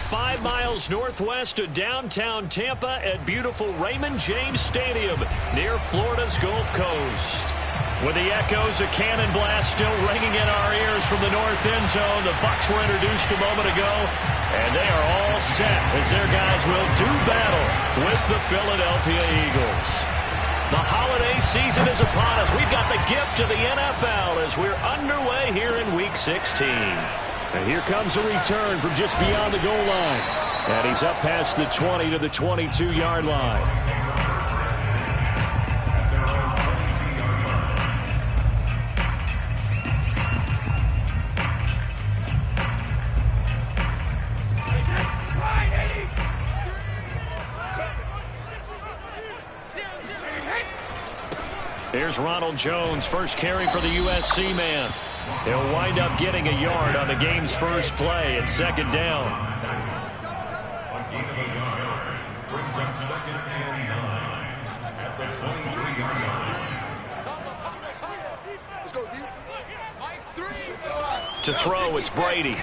5 miles northwest of downtown Tampa at beautiful Raymond James Stadium near Florida's Gulf Coast. With the echoes of cannon blast still ringing in our ears from the north end zone, the Bucs were introduced a moment ago, and they are all set as their guys will do battle with the Philadelphia Eagles. The holiday season is upon us. We've got the gift of the NFL as we're underway here in Week 16. And here comes a return from just beyond the goal line. And he's up past the 20 to the 22-yard line. Here's Ronald Jones, first carry for the USC man. He'll wind up getting a yard on the game's first play at second down. Brings up second and 9 at the 23-yard line. Let's go, D. To throw, it's Brady.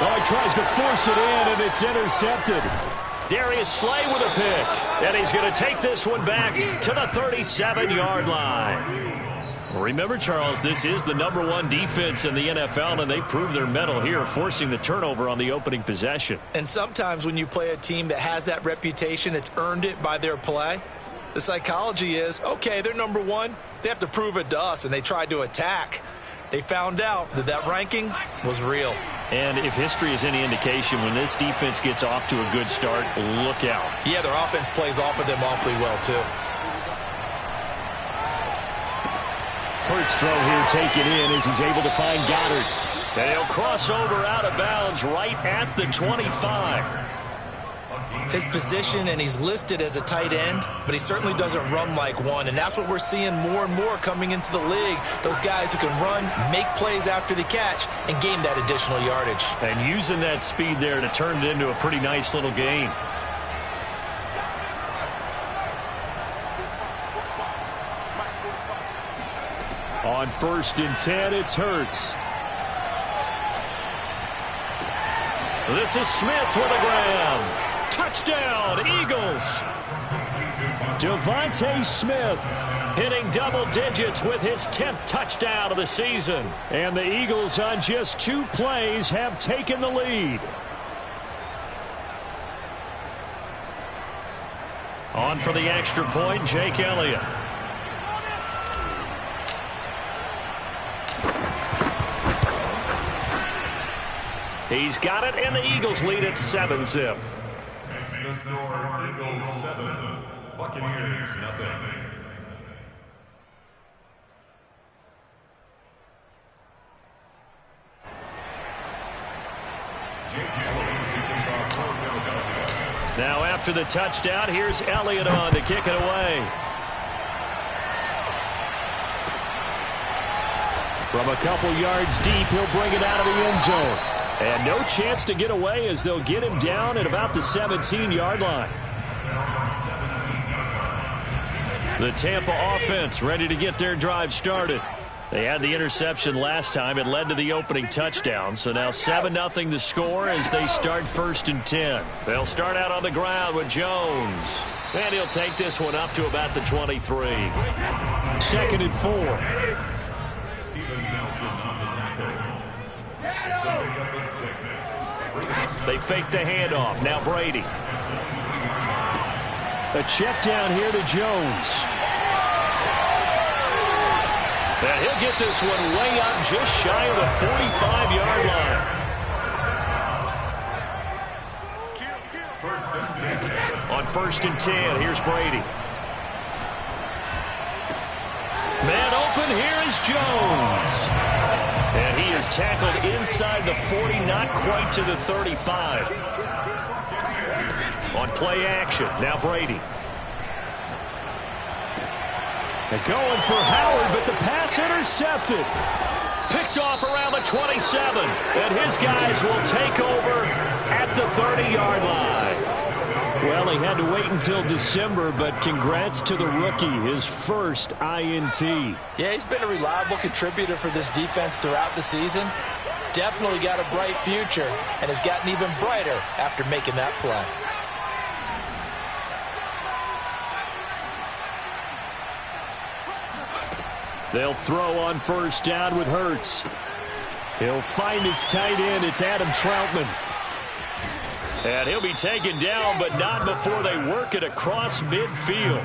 Oh, he tries to force it in, and it's intercepted. Darius Slay with a pick. And he's going to take this one back to the 37-yard line. Remember, Charles, this is the #1 defense in the NFL, and they prove their mettle here, forcing the turnover on the opening possession. And sometimes when you play a team that has that reputation, it's earned it by their play. The psychology is, okay, they're #1. They have to prove it to us, and they tried to attack. They found out that that ranking was real. And if history is any indication, when this defense gets off to a good start, look out. Yeah, their offense plays off of them awfully well, too. Hurts throw here taken in as he's able to find Goddard. And he'll cross over out of bounds right at the 25. His position, and he's listed as a tight end, but he certainly doesn't run like one, and that's what we're seeing more and more coming into the league. Those guys who can run, make plays after the catch, and gain that additional yardage. And using that speed there to turn it into a pretty nice little gain. On 1st and 10, it's Hurts. This is Smith with a grab. Touchdown, Eagles. Devontae Smith hitting double digits with his 10th touchdown of the season. And the Eagles on just 2 plays have taken the lead. On for the extra point, Jake Elliott. He's got it, and the Eagles lead at 7-zip. The score, Eagles 7, Buccaneers nothing. Now after the touchdown, here's Elliott on to kick it away. From a couple yards deep, he'll bring it out of the end zone. And no chance to get away as they'll get him down at about the 17-yard line. The Tampa offense ready to get their drive started. They had the interception last time. It led to the opening touchdown. So now 7-0 the score as they start 1st and 10. They'll start out on the ground with Jones. And he'll take this one up to about the 23. 2nd and 4. They fake the handoff. Now Brady. A check down here to Jones. And he'll get this one way up just shy of the 45-yard line. On 1st and 10, here's Brady. Man open, here is Jones. And he is tackled inside the 40, not quite to the 35. On play action, now Brady. They're going for Howard, but the pass intercepted. Picked off around the 27, and his guys will take over at the 30-yard line. Well, he had to wait until December, but congrats to the rookie, his first INT. Yeah, he's been a reliable contributor for this defense throughout the season. definitely got a bright future and has gotten even brighter after making that play. They'll throw on first down with Hurts. He'll find his tight end. It's Adam Troutman. And he'll be taken down, but not before they work it across midfield.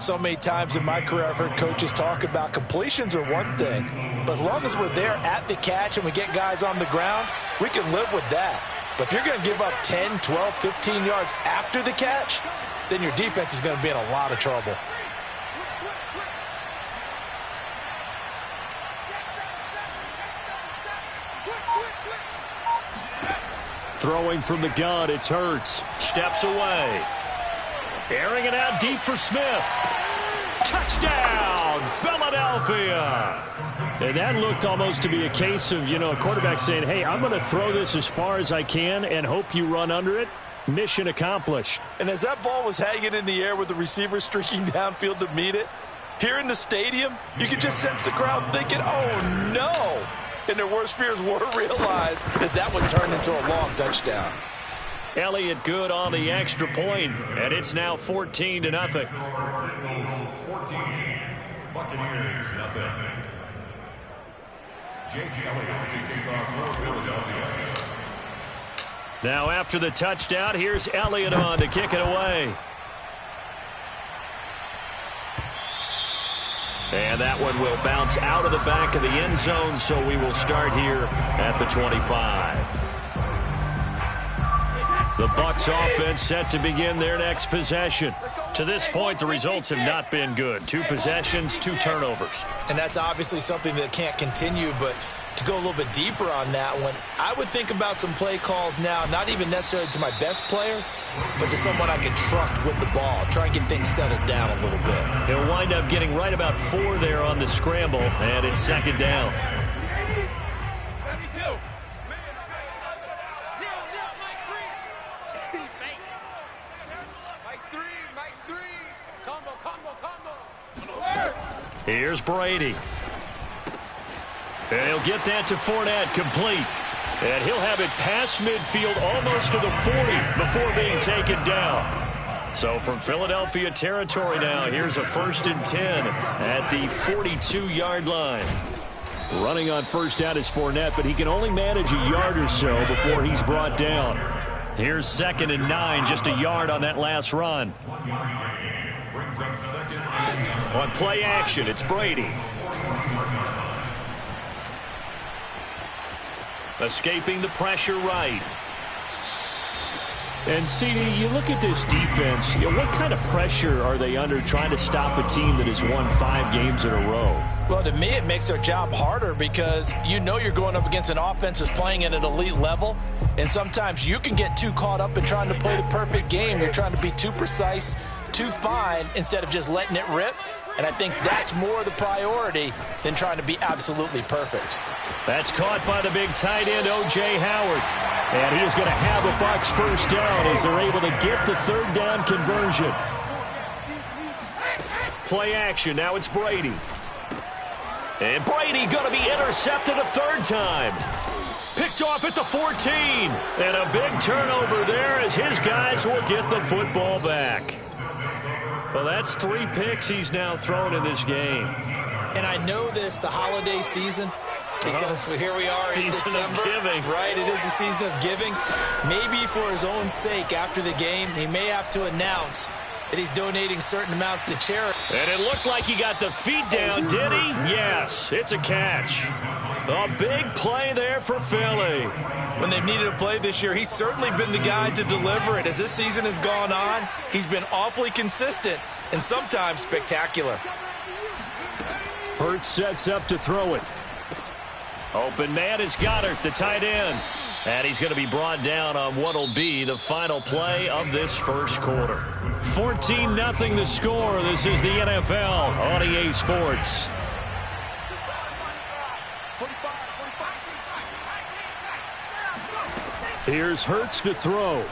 So many times in my career, I've heard coaches talk about completions are one thing, but as long as we're there at the catch and we get guys on the ground, we can live with that. But if you're going to give up 10, 12, 15 yards after the catch, then your defense is going to be in a lot of trouble. Throwing from the gun, it's Hurts. Steps away. Airing it out deep for Smith. Touchdown, Philadelphia. And that looked almost to be a case of, a quarterback saying, hey, I'm going to throw this as far as I can and hope you run under it. Mission accomplished. And as that ball was hanging in the air with the receiver streaking downfield to meet it, here in the stadium, you could just sense the crowd thinking, oh, no. And their worst fears were realized as that would turn into a long touchdown. Elliott good on the extra point, and it's now 14-0. Buccaneers, nothing. Jake Elliott taking off for Philadelphia. Now after the touchdown, here's Elliott on to kick it away. And that one will bounce out of the back of the end zone, so we will start here at the 25. The Bucs offense set to begin their next possession. To this point, the results have not been good. 2 possessions, 2 turnovers. And that's obviously something that can't continue, but to go a little bit deeper on that one, I would think about some play calls now, not even necessarily to my best player, but to someone I can trust with the ball. Try and get things settled down a little bit. He'll wind up getting right about 4 there on the scramble, and it's second down. Here's Brady. And he'll get that to Fournette, complete. And he'll have it past midfield almost to the 40 before being taken down. So from Philadelphia territory now, here's a 1st and 10 at the 42-yard line. Running on first down is Fournette, but he can only manage a yard or so before he's brought down. Here's 2nd and 9, just a yard on that last run. On play action, it's Brady. Escaping the pressure right. And, CD, you look at this defense, what kind of pressure are they under trying to stop a team that has won 5 games in a row? Well, to me, it makes their job harder because you're going up against an offense that's playing at an elite level, and sometimes you can get too caught up in trying to play the perfect game. You're trying to be too precise, too fine, instead of just letting it rip. And I think that's more the priority than trying to be absolutely perfect. That's caught by the big tight end, O.J. Howard. And he is going to have a Bucs first down as they're able to get the 3rd down conversion. Play action, now it's Brady. And Brady going to be intercepted a 3rd time. Picked off at the 14. And a big turnover there as his guys will get the football back. Well, that's 3 picks he's now thrown in this game. And I know this, the holiday season, because here we are in December. Season of giving. Right, it is the season of giving. Maybe for his own sake after the game, he may have to announce that he's donating certain amounts to charity. And it looked like he got the feet down, did he? Yes, it's a catch. A big play there for Philly. When they've needed a play this year, he's certainly been the guy to deliver it. As this season has gone on, he's been awfully consistent and sometimes spectacular. Hurts sets up to throw it. Open man is Goddard, the tight end. And he's going to be brought down on what will be the final play of this first quarter. 14-0 the score. This is the NFL on EA Sports. Here's Hurts to throw.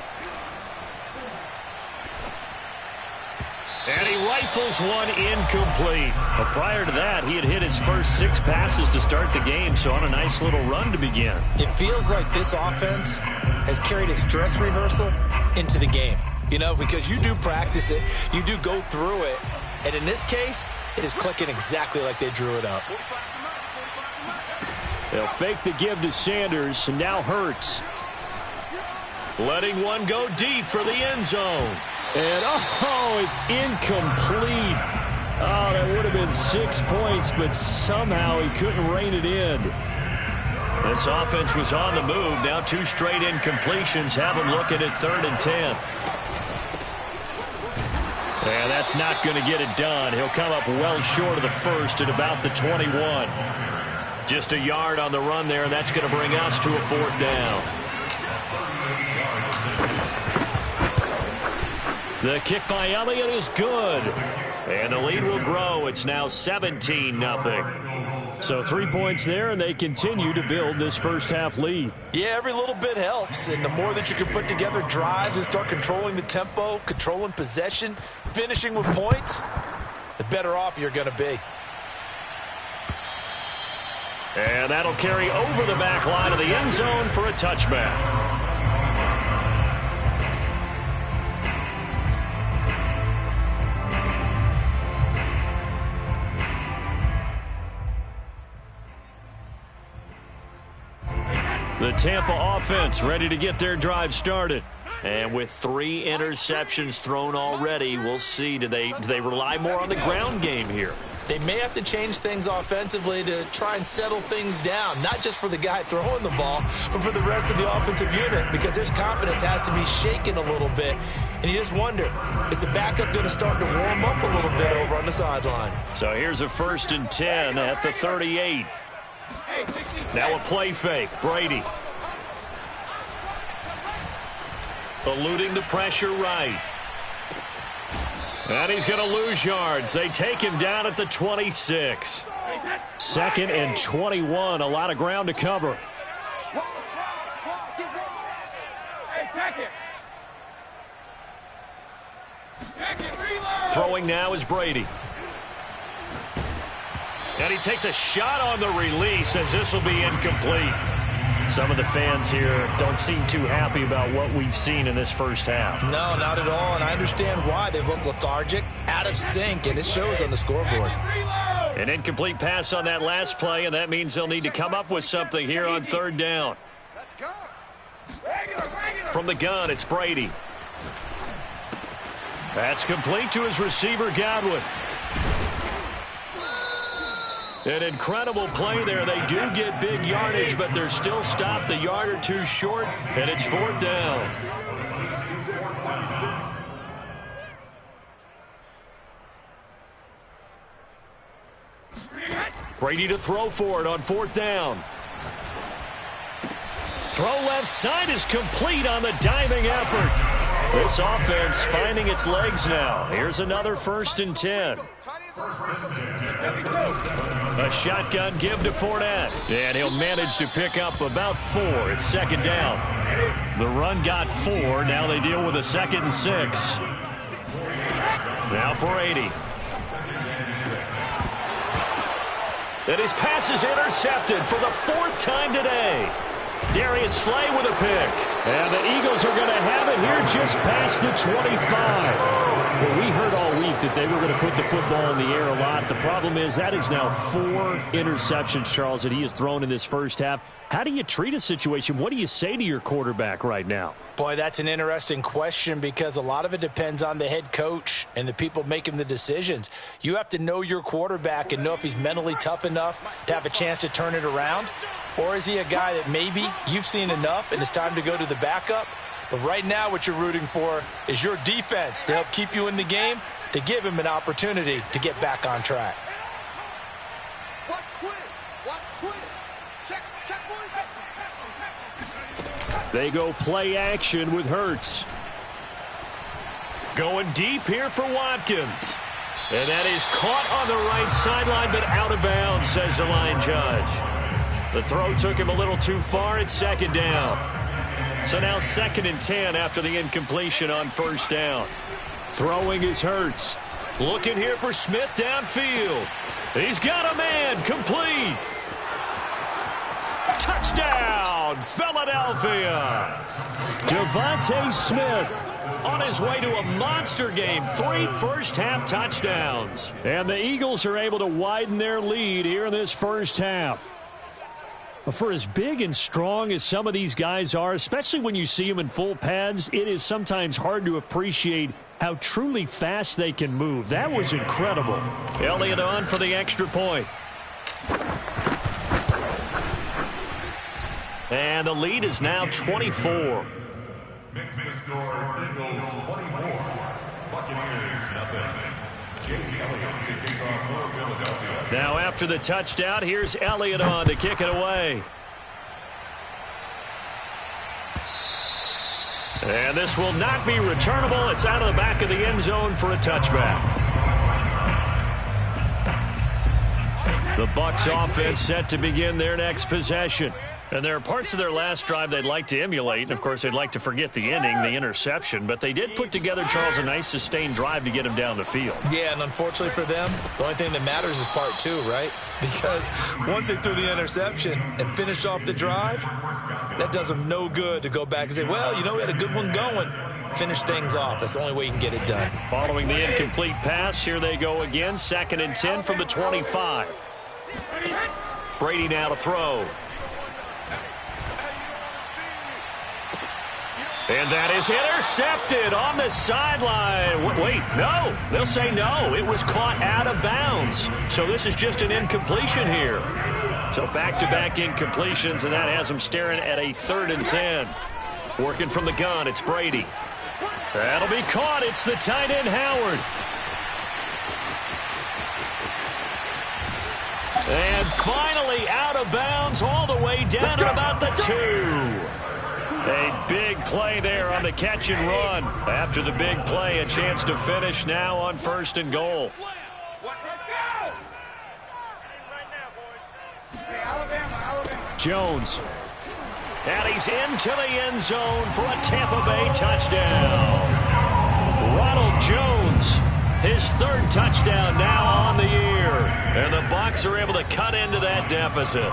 And he rifles one incomplete. But prior to that, he had hit his first 6 passes to start the game, so on a nice little run to begin. It feels like this offense has carried its dress rehearsal into the game. You know, because you do practice it, you do go through it, and in this case, it is clicking exactly like they drew it up. They'll fake the give to Sanders, and now Hurts. Letting one go deep for the end zone. And, oh, it's incomplete. Oh, that would have been 6 points, but somehow he couldn't rein it in. This offense was on the move. Now 2 straight incompletions have them looking at 3rd and 10. And that's not going to get it done. He'll come up well short of the first at about the 21. Just a yard on the run there, and that's going to bring us to a 4th down. The kick by Elliott is good. And the lead will grow. It's now 17-0. So 3 points there, and they continue to build this first-half lead. Yeah, every little bit helps. And the more that you can put together drives and start controlling the tempo, controlling possession, finishing with points, the better off you're going to be. And that'll carry over the back line of the end zone for a touchback. The Tampa offense ready to get their drive started. And with 3 interceptions thrown already, we'll see. Do they rely more on the ground game here? They may have to change things offensively to try and settle things down, not just for the guy throwing the ball, but for the rest of the offensive unit, because their confidence has to be shaken a little bit. And you just wonder, is the backup going to start to warm up a little bit over on the sideline? So here's a 1st and 10 at the 38. Now a play fake. Brady. Eluding the pressure right. And he's going to lose yards. They take him down at the 26. 2nd and 21. A lot of ground to cover. Throwing now is Brady. And he takes a shot on the release as this will be incomplete. Some of the fans here don't seem too happy about what we've seen in this first half. No, not at all, and I understand why. They look lethargic, out of sync, and it shows on the scoreboard. An incomplete pass on that last play, and that means they'll need to come up with something here on 3rd down. From the gun, it's Brady. That's complete to his receiver, Godwin. An incredible play there. They do get big yardage, but they're still stopped a yard or 2 short, and it's 4th down. Brady to throw for it on 4th down. Throw left side is complete on the diving effort. This offense finding its legs now. Here's another 1st and 10. A shotgun give to Fournette. And he'll manage to pick up about 4. It's 2nd down. The run got 4. Now they deal with a 2nd and 6. Now Brady. And his pass is intercepted for the 4th time today. Darius Slay with a pick. And the Eagles are going to have it here just past the 25. Well, we heard all week that they were going to put the football in the air a lot. The problem is that is now 4 interceptions, Charles, that he has thrown in this first half. How do you treat a situation? What do you say to your quarterback right now? Boy, that's an interesting question because a lot of it depends on the head coach and the people making the decisions. You have to know your quarterback and know if he's mentally tough enough to have a chance to turn it around. Or is he a guy that maybe you've seen enough and it's time to go to the backup? But right now what you're rooting for is your defense to help keep you in the game, to give him an opportunity to get back on track. They go play action with Hurts. Going deep here for Watkins. And that is caught on the right sideline, but out of bounds, says the line judge. The throw took him a little too far. It's 2nd down. So now 2nd and 10 after the incompletion on 1st down. Throwing is Hurts. Looking here for Smith downfield. He's got a man. Complete. Touchdown, Philadelphia. Devontae Smith on his way to a monster game. 3 first-half touchdowns. And the Eagles are able to widen their lead here in this first half. For as big and strong as some of these guys are, especially when you see them in full pads, it is sometimes hard to appreciate how truly fast they can move. That was incredible. Elliott on for the extra point. And the lead is now 24. Makes the score Eagles 24, Buccaneers nothing. J.J. Elliott to kick off for Philadelphia. Now after the touchdown, here's Elliott on to kick it away. And this will not be returnable. It's out of the back of the end zone for a touchback. The Bucs offense set to begin their next possession. And there are parts of their last drive they'd like to emulate. And, of course, they'd like to forget the ending, the interception. But they did put together, Charles, a nice sustained drive to get him down the field. Yeah, and unfortunately for them, the only thing that matters is part 2, right? Because once they threw the interception and finished off the drive, that does them no good to go back and say, well, you know, we had a good one going. Finish things off. That's the only way you can get it done. Following the incomplete pass, here they go again. 2nd and 10 from the 25. Brady now to throw. And that is intercepted on the sideline. Wait, no. They'll say no. It was caught out of bounds. So this is just an incompletion here. So back-to-back incompletions, and that has them staring at a 3rd and 10. Working from the gun, it's Brady. That'll be caught. It's the tight end, Howard. And finally out of bounds all the way down at about the 2. A big play there on the catch and run. After the big play, a chance to finish now on 1st and goal. Jones. And he's into the end zone for a Tampa Bay touchdown. Ronald Jones, his 3rd touchdown now on the year. And the Bucs are able to cut into that deficit.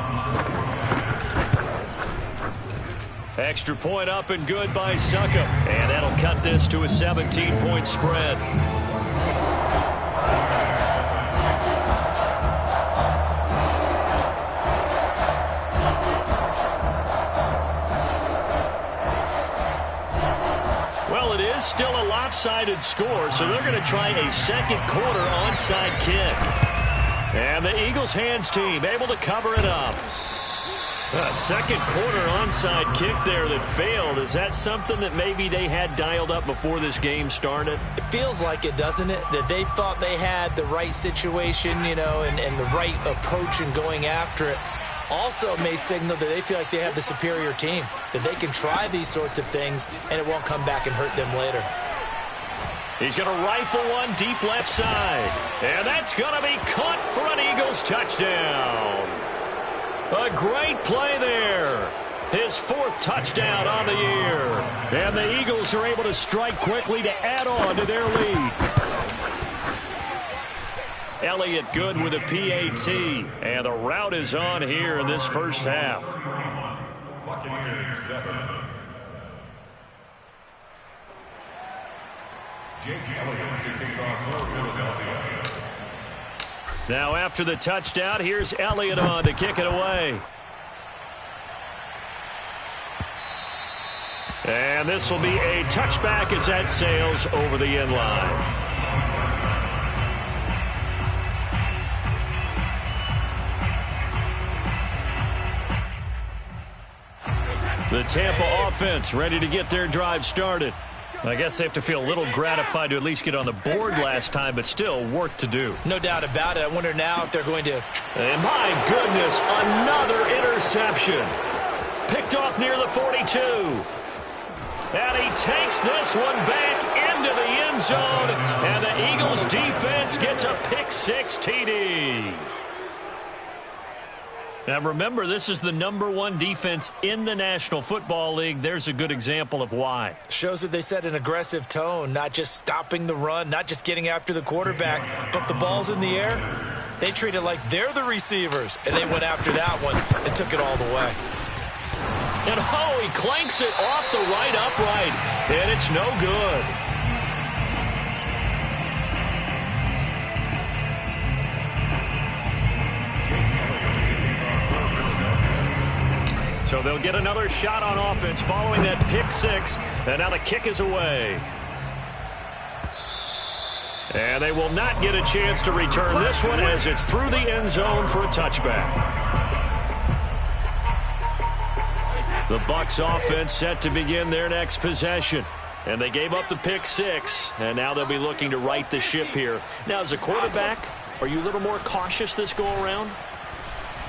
Extra point up and good by Succop. And that'll cut this to a 17-point spread. Well, it is still a lopsided score, so they're going to try a 2nd quarter onside kick. And the Eagles hands team able to cover it up. A 2nd quarter onside kick there that failed. Is that something that maybe they had dialed up before this game started? It feels like it, doesn't it? That they thought they had the right situation, you know, and the right approach in going after it. Also may signal that they feel like they have the superior team, that they can try these sorts of things and it won't come back and hurt them later. He's going to rifle one deep left side. And that's going to be caught for an Eagles touchdown. A great play there. His 4th touchdown on the year. And the Eagles are able to strike quickly to add on to their lead. Elliott good with a PAT. And the route is on here in this first half. Buccaneers 7. J.J. Elliott to kick off for Philadelphia. Now after the touchdown, here's Elliott on to kick it away. And this will be a touchback as that sails over the end line. The Tampa offense ready to get their drive started. I guess they have to feel a little gratified to at least get on the board last time, but still work to do. No doubt about it. I wonder now if they're going to... And my goodness, another interception. Picked off near the 42. And he takes this one back into the end zone, and the Eagles defense gets a pick 6 TD. Now remember, this is the #1 defense in the National Football League. There's a good example of why. Shows that they set an aggressive tone, not just stopping the run, not just getting after the quarterback, but the ball's in the air. They treat it like they're the receivers, and they went after that one and took it all the way. And oh, he clanks it off the right upright, and it's no good. So they'll get another shot on offense following that pick six, and now the kick is away. And they will not get a chance to return this one as it's through the end zone for a touchback. The Bucs offense set to begin their next possession. And they gave up the pick six, and now they'll be looking to right the ship here. Now, as a quarterback, are you a little more cautious this go-around?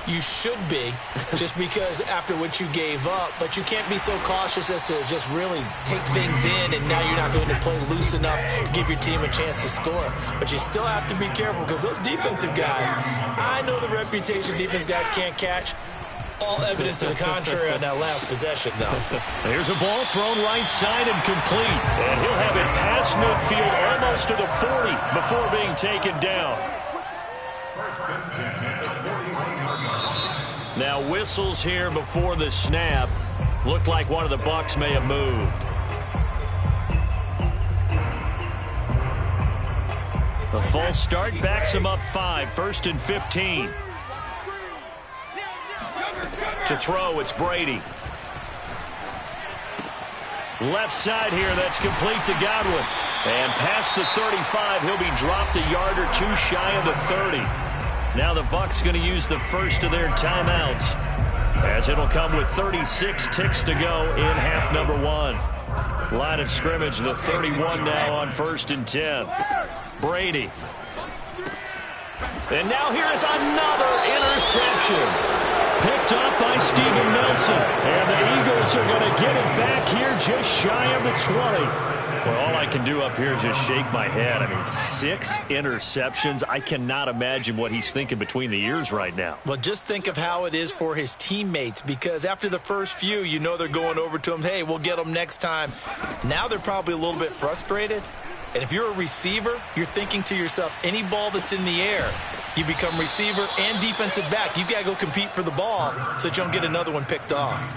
You should be, just because after what you gave up, but you can't be so cautious as to just really take things in, and now you're not going to play loose enough to give your team a chance to score. But you still have to be careful because those defensive guys, I know the reputation defense guys can't catch. All evidence to the contrary on that last possession, though. Here's a ball thrown right side and complete. And he'll have it past midfield almost to the 40 before being taken down. Now whistles here before the snap. Looked like one of the Bucs may have moved. The false start backs him up 5, 1st and 15. To throw, it's Brady. Left side here, that's complete to Godwin. And past the 35, he'll be dropped a yard or two shy of the 30. Now the Bucs going to use the first of their timeouts, as it'll come with 36 ticks to go in half number 1. Line of scrimmage, the 31 now on 1st and 10. Brady. And now here is another interception. Picked up by Steven Nelson. And the Eagles are going to get it back here just shy of the 20. Well, all I can do up here is just shake my head. I mean, 6 interceptions. I cannot imagine what he's thinking between the ears right now. Well, just think of how it is for his teammates, because after the first few, you know they're going over to him, hey, we'll get them next time. Now they're probably a little bit frustrated. And if you're a receiver, you're thinking to yourself, any ball that's in the air, you become receiver and defensive back. You've got to go compete for the ball so that you don't get another one picked off.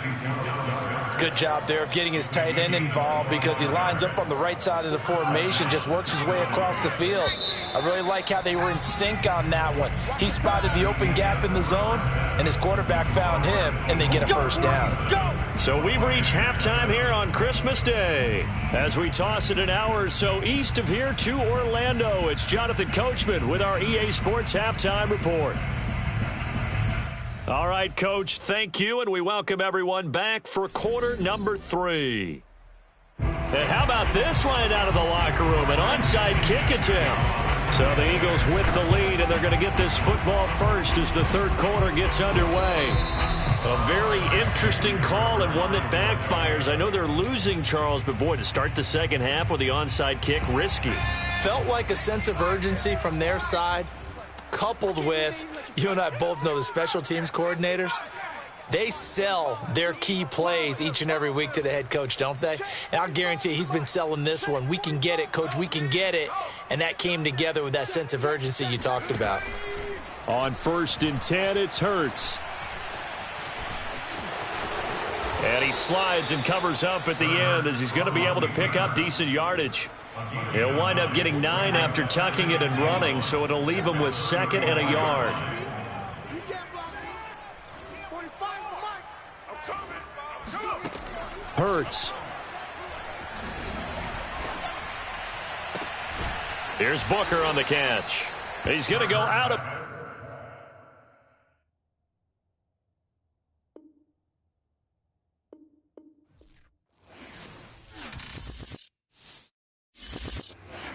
Good job there of getting his tight end involved, because he lines up on the right side of the formation, just works his way across the field. I really like how they were in sync on that one. He spotted the open gap in the zone, and his quarterback found him, and they get a first down. So we've reached halftime here on Christmas Day. As we toss it an hour or so east of here to Orlando, it's Jonathan Coachman with our EA Sports Halftime Report. All right, Coach, thank you, and we welcome everyone back for quarter number 3. And how about this right out of the locker room, an onside kick attempt. So the Eagles with the lead, and they're going to get this football first as the third quarter gets underway. A very interesting call, and one that backfires. I know they're losing, Charles, but boy, to start the second half with the onside kick, risky. Felt like a sense of urgency from their side, coupled with, you and I both know the special teams coordinators, they sell their key plays each and every week to the head coach, don't they? And I'll guarantee you he's been selling this one. We can get it, coach, we can get it. And that came together with that sense of urgency you talked about. On 1st and 10, it's Hurts. And he slides and covers up at the end as he's going to be able to pick up decent yardage. He'll wind up getting 9 after tucking it and running, so it'll leave him with 2nd and a yard. Hurts. Here's Booker on the catch. He's going to go out of